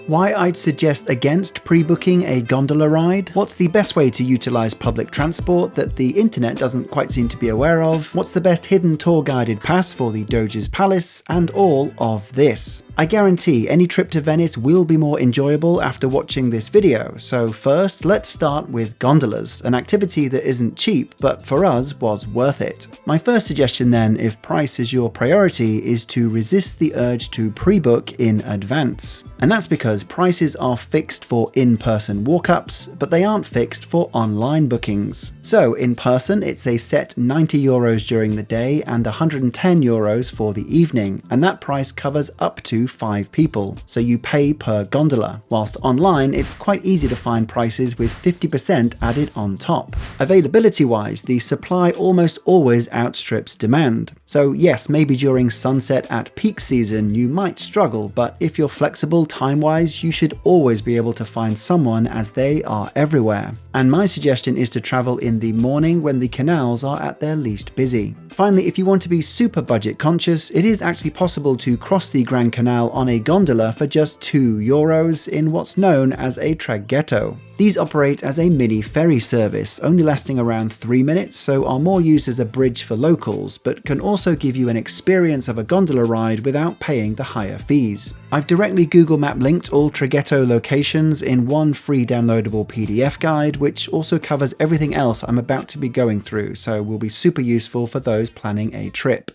Why I'd suggest against pre-booking a gondola ride, what's the best way to utilise public transport that the internet doesn't quite seem to be aware of, what's the best hidden tour guided pass for the Doge's Palace, and all of this. I guarantee any trip to Venice will be more enjoyable after watching this video, so first let's start with gondolas, an activity that isn't cheap but for us was worth it. My first suggestion then, if price is your priority, is to resist the urge to pre-book in advance. And that's because prices are fixed for in-person walk-ups, but they aren't fixed for online bookings. So in person it's a set €90 during the day and €110 for the evening, and that price covers up to 5 people, so you pay per gondola, whilst online it's quite easy to find prices with 50% added on top. Availability wise, the supply almost always outstrips demand. So yes, maybe during sunset at peak season you might struggle, but if you're flexible time-wise, you should always be able to find someone as they are everywhere. And my suggestion is to travel in the morning when the canals are at their least busy. Finally, if you want to be super budget conscious, it is actually possible to cross the Grand Canal on a gondola for just €2 in what's known as a traghetto. These operate as a mini ferry service, only lasting around 3 minutes, so are more used as a bridge for locals, but can also give you an experience of a gondola ride without paying the higher fees. I've directly Google Map linked all traghetto locations in one free downloadable PDF guide, which also covers everything else I'm about to be going through, so will be super useful for those planning a trip.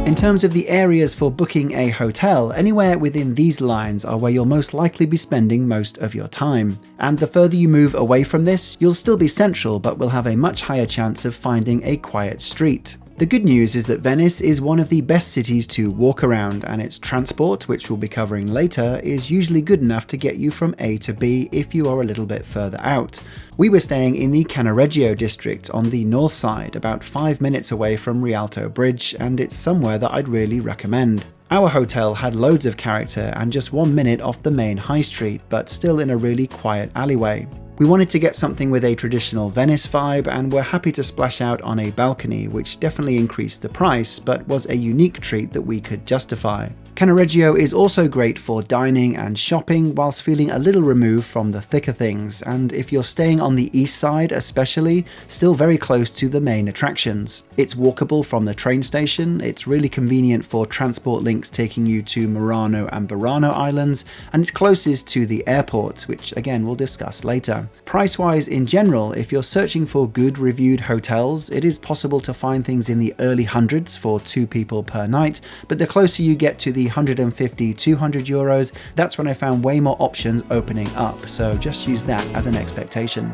In terms of the areas for booking a hotel, anywhere within these lines are where you'll most likely be spending most of your time. And the further you move away from this, you'll still be central, but will have a much higher chance of finding a quiet street. The good news is that Venice is one of the best cities to walk around, and its transport, which we'll be covering later, is usually good enough to get you from A to B if you are a little bit further out. We were staying in the Cannaregio district on the north side, about 5 minutes away from Rialto Bridge, and it's somewhere that I'd really recommend. Our hotel had loads of character and just 1 minute off the main high street, but still in a really quiet alleyway. We wanted to get something with a traditional Venice vibe and were happy to splash out on a balcony, which definitely increased the price, but was a unique treat that we could justify. Cannaregio is also great for dining and shopping whilst feeling a little removed from the thicker things, and if you're staying on the east side especially, still very close to the main attractions. It's walkable from the train station, it's really convenient for transport links taking you to Murano and Burano islands, and it's closest to the airport, which again we'll discuss later. Price-wise in general, if you're searching for good reviewed hotels, it is possible to find things in the early hundreds for 2 people per night, but the closer you get to the €150–200, that's when I found way more options opening up, so just use that as an expectation.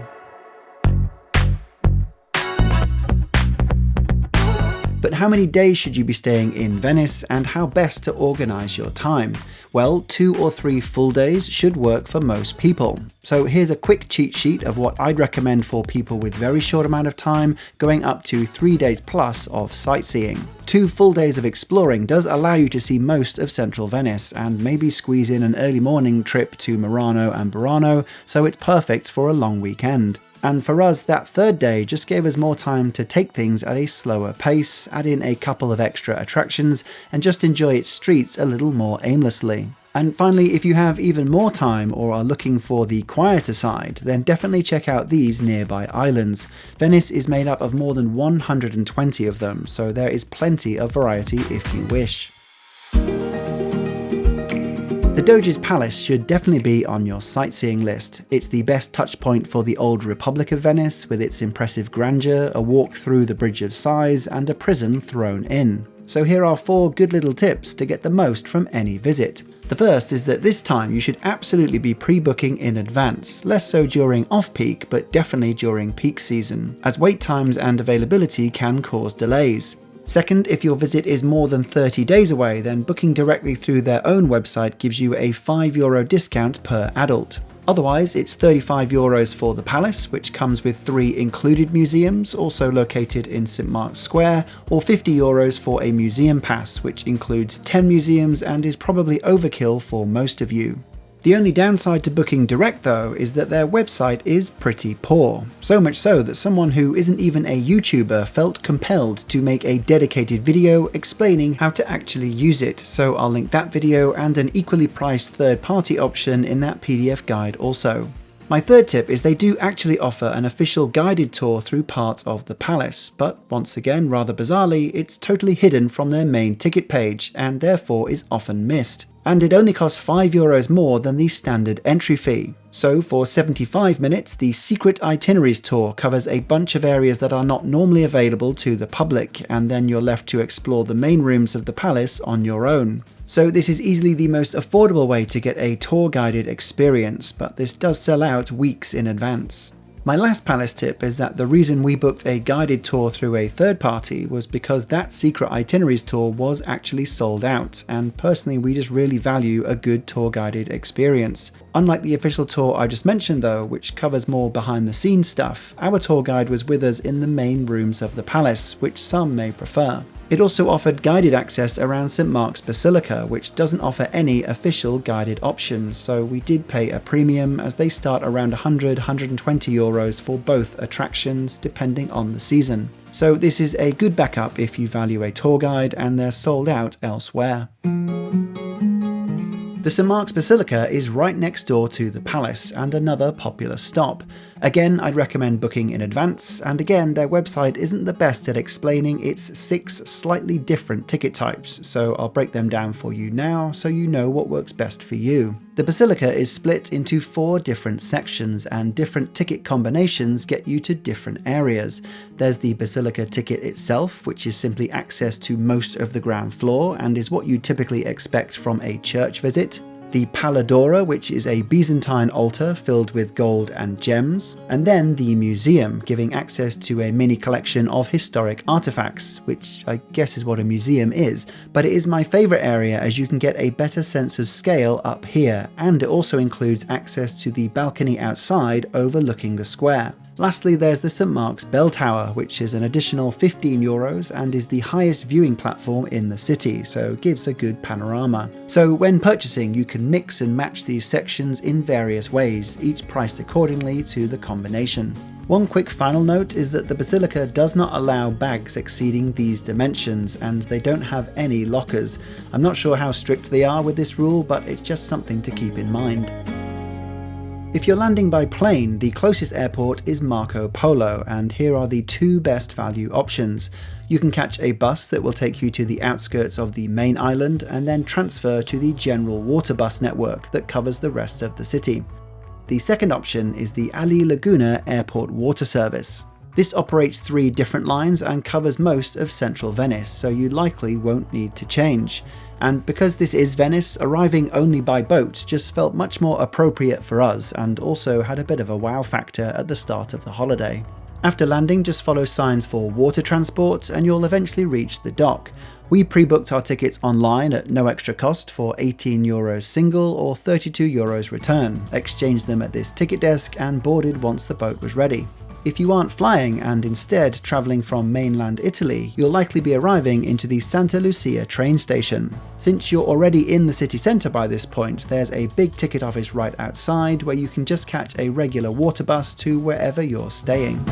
But how many days should you be staying in Venice, and how best to organise your time? Well, 2 or 3 full days should work for most people. So here's a quick cheat sheet of what I'd recommend for people with very short amount of time, going up to 3 days plus of sightseeing. 2 full days of exploring does allow you to see most of central Venice, and maybe squeeze in an early morning trip to Murano and Burano, so it's perfect for a long weekend. And for us, that 3rd day just gave us more time to take things at a slower pace, add in a couple of extra attractions, and just enjoy its streets a little more aimlessly. And finally, if you have even more time or are looking for the quieter side, then definitely check out these nearby islands. Venice is made up of more than 120 of them, so there is plenty of variety if you wish. The Doge's Palace should definitely be on your sightseeing list. It's the best touch point for the old Republic of Venice, with its impressive grandeur, a walk through the Bridge of Sighs, and a prison thrown in. So here are 4 good little tips to get the most from any visit. The first is that this time you should absolutely be pre-booking in advance, less so during off-peak, but definitely during peak season, as wait times and availability can cause delays. Second, if your visit is more than 30 days away, then booking directly through their own website gives you a €5 discount per adult. Otherwise, it's €35 for the Palace, which comes with 3 included museums, also located in St Mark's Square, or €50 for a museum pass, which includes 10 museums and is probably overkill for most of you. The only downside to booking direct though is that their website is pretty poor. So much so that someone who isn't even a YouTuber felt compelled to make a dedicated video explaining how to actually use it, so I'll link that video and an equally priced third-party option in that PDF guide also. My third tip is they do actually offer an official guided tour through parts of the palace, but once again, rather bizarrely, it's totally hidden from their main ticket page and therefore is often missed. And it only costs €5 more than the standard entry fee. So for 75 minutes, the Secret Itineraries tour covers a bunch of areas that are not normally available to the public, and then you're left to explore the main rooms of the palace on your own. So this is easily the most affordable way to get a tour guided experience, but this does sell out weeks in advance. My last palace tip is that the reason we booked a guided tour through a third party was because that Secret Itineraries tour was actually sold out, and personally we just really value a good tour guided experience. Unlike the official tour I just mentioned though, which covers more behind the scenes stuff, our tour guide was with us in the main rooms of the palace, which some may prefer. It also offered guided access around St Mark's Basilica, which doesn't offer any official guided options, so we did pay a premium as they start around €100–120 for both attractions depending on the season. So this is a good backup if you value a tour guide and they're sold out elsewhere. The St Mark's Basilica is right next door to the palace and another popular stop. Again, I'd recommend booking in advance, and again, their website isn't the best at explaining its 6 slightly different ticket types, so I'll break them down for you now so you know what works best for you. The Basilica is split into 4 different sections, and different ticket combinations get you to different areas. There's the Basilica ticket itself, which is simply access to most of the ground floor and is what you typically expect from a church visit. The Palladora, which is a Byzantine altar filled with gold and gems, and then the museum, giving access to a mini collection of historic artifacts, which I guess is what a museum is, but it is my favourite area as you can get a better sense of scale up here, and it also includes access to the balcony outside overlooking the square. Lastly, there's the St Mark's Bell Tower, which is an additional €15 and is the highest viewing platform in the city, so gives a good panorama. So when purchasing, you can mix and match these sections in various ways, each priced accordingly to the combination. One quick final note is that the Basilica does not allow bags exceeding these dimensions, and they don't have any lockers. I'm not sure how strict they are with this rule, but it's just something to keep in mind. If you're landing by plane, the closest airport is Marco Polo, and here are the 2 best value options. You can catch a bus that will take you to the outskirts of the main island and then transfer to the general water bus network that covers the rest of the city. The second option is the Ali Laguna Airport Water Service. This operates 3 different lines and covers most of central Venice, so you likely won't need to change. And because this is Venice, arriving only by boat just felt much more appropriate for us, and also had a bit of a wow factor at the start of the holiday. After landing, just follow signs for water transport and you'll eventually reach the dock. We pre-booked our tickets online at no extra cost for €18 single or €32 return, exchanged them at this ticket desk and boarded once the boat was ready. If you aren't flying and instead travelling from mainland Italy, you'll likely be arriving into the Santa Lucia train station. Since you're already in the city centre by this point, there's a big ticket office right outside where you can just catch a regular water bus to wherever you're staying.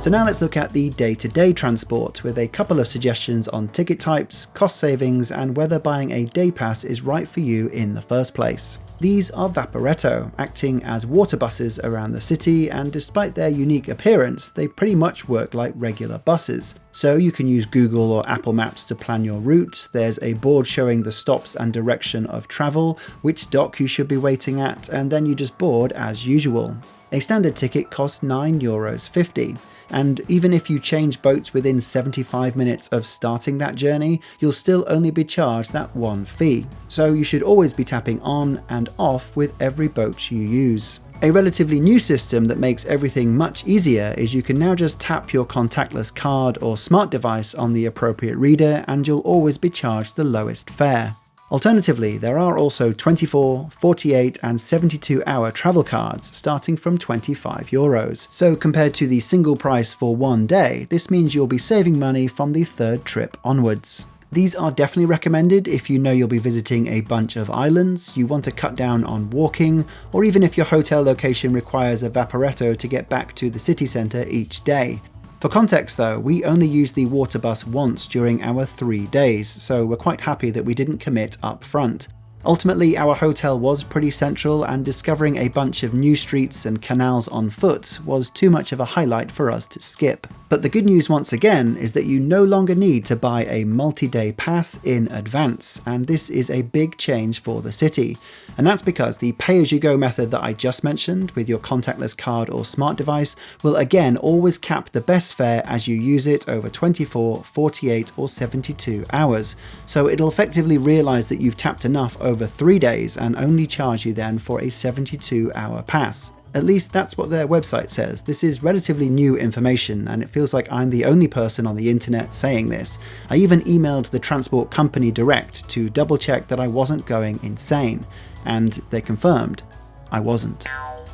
So now let's look at the day-to-day transport with a couple of suggestions on ticket types, cost savings, and whether buying a day pass is right for you in the first place. These are Vaporetto, acting as water buses around the city, and despite their unique appearance, they pretty much work like regular buses. So you can use Google or Apple Maps to plan your route, there's a board showing the stops and direction of travel, which dock you should be waiting at, and then you just board as usual. A standard ticket costs €9.50. And even if you change boats within 75 minutes of starting that journey, you'll still only be charged that one fee. So you should always be tapping on and off with every boat you use. A relatively new system that makes everything much easier is you can now just tap your contactless card or smart device on the appropriate reader and you'll always be charged the lowest fare. Alternatively, there are also 24, 48 and 72-hour travel cards starting from €25. So compared to the single price for one day, this means you'll be saving money from the third trip onwards. These are definitely recommended if you know you'll be visiting a bunch of islands, you want to cut down on walking, or even if your hotel location requires a vaporetto to get back to the city centre each day. For context though, we only used the water bus once during our 3 days, so we're quite happy that we didn't commit up front. Ultimately, our hotel was pretty central, and discovering a bunch of new streets and canals on foot was too much of a highlight for us to skip. But the good news once again is that you no longer need to buy a multi-day pass in advance, and this is a big change for the city. And that's because the pay-as-you-go method that I just mentioned with your contactless card or smart device will again always cap the best fare as you use it over 24, 48 or 72 hours. So it'll effectively realise that you've tapped enough over 3 days and only charge you then for a 72-hour pass. At least that's what their website says. This is relatively new information, and it feels like I'm the only person on the internet saying this. I even emailed the transport company direct to double check that I wasn't going insane, and they confirmed I wasn't.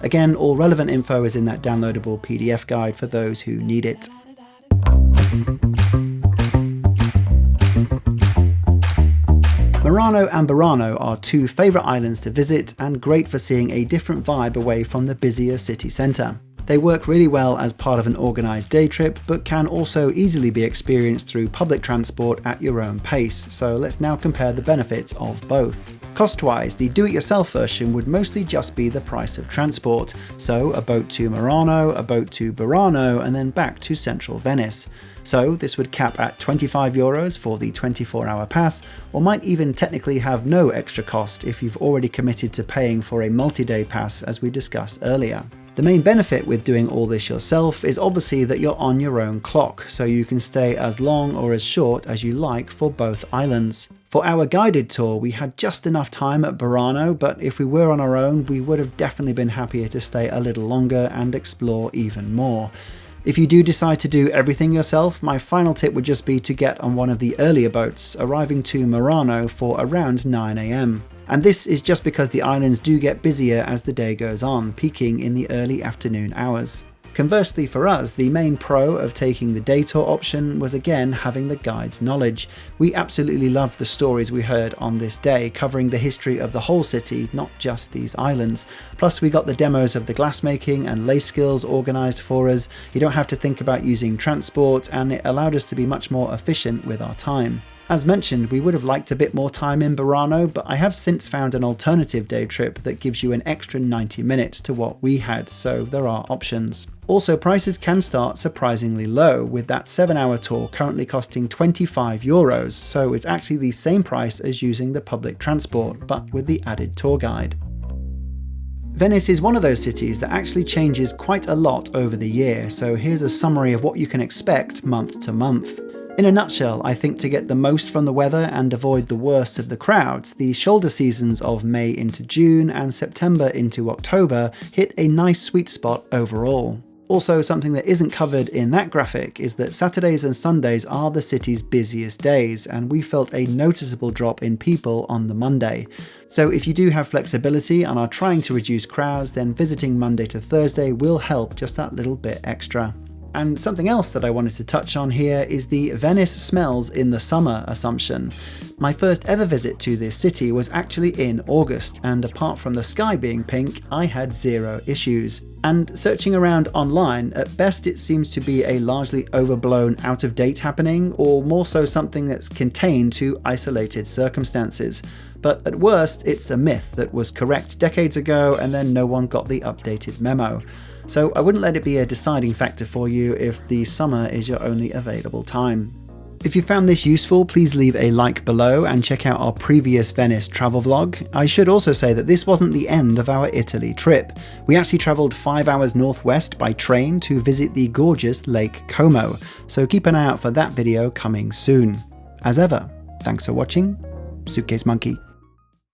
Again, all relevant info is in that downloadable PDF guide for those who need it. Murano and Burano are two favourite islands to visit and great for seeing a different vibe away from the busier city centre. They work really well as part of an organised day trip, but can also easily be experienced through public transport at your own pace, so let's now compare the benefits of both. Cost-wise, the do-it-yourself version would mostly just be the price of transport, so a boat to Murano, a boat to Burano, and then back to central Venice. So this would cap at €25 for the 24-hour pass, or might even technically have no extra cost if you've already committed to paying for a multi-day pass as we discussed earlier. The main benefit with doing all this yourself is obviously that you're on your own clock, so you can stay as long or as short as you like for both islands. For our guided tour, we had just enough time at Burano, but if we were on our own, we would have definitely been happier to stay a little longer and explore even more. If you do decide to do everything yourself, my final tip would just be to get on one of the earlier boats, arriving to Murano for around 9 AM. And this is just because the islands do get busier as the day goes on, peaking in the early afternoon hours. Conversely for us, the main pro of taking the day tour option was again having the guide's knowledge. We absolutely loved the stories we heard on this day, covering the history of the whole city, not just these islands. Plus we got the demos of the glassmaking and lace skills organised for us. You don't have to think about using transport, and it allowed us to be much more efficient with our time. As mentioned, we would have liked a bit more time in Burano, but I have since found an alternative day trip that gives you an extra 90 minutes to what we had, so there are options. Also, prices can start surprisingly low, with that 7-hour tour currently costing €25, so it's actually the same price as using the public transport, but with the added tour guide. Venice is one of those cities that actually changes quite a lot over the year, so here's a summary of what you can expect month to month. In a nutshell, I think to get the most from the weather and avoid the worst of the crowds, the shoulder seasons of May into June and September into October hit a nice sweet spot overall. Also, something that isn't covered in that graphic is that Saturdays and Sundays are the city's busiest days, and we felt a noticeable drop in people on the Monday. So if you do have flexibility and are trying to reduce crowds, then visiting Monday to Thursday will help just that little bit extra. And something else that I wanted to touch on here is the Venice smells in the summer assumption. My first ever visit to this city was actually in August, and apart from the sky being pink, I had zero issues. And searching around online, at best it seems to be a largely overblown out-of-date happening, or more so something that's contained to isolated circumstances. But at worst, it's a myth that was correct decades ago and then no one got the updated memo. So I wouldn't let it be a deciding factor for you if the summer is your only available time. If you found this useful, please leave a like below and check out our previous Venice travel vlog. I should also say that this wasn't the end of our Italy trip. We actually travelled 5 hours northwest by train to visit the gorgeous Lake Como, so keep an eye out for that video coming soon. As ever, thanks for watching. Suitcase Monkey.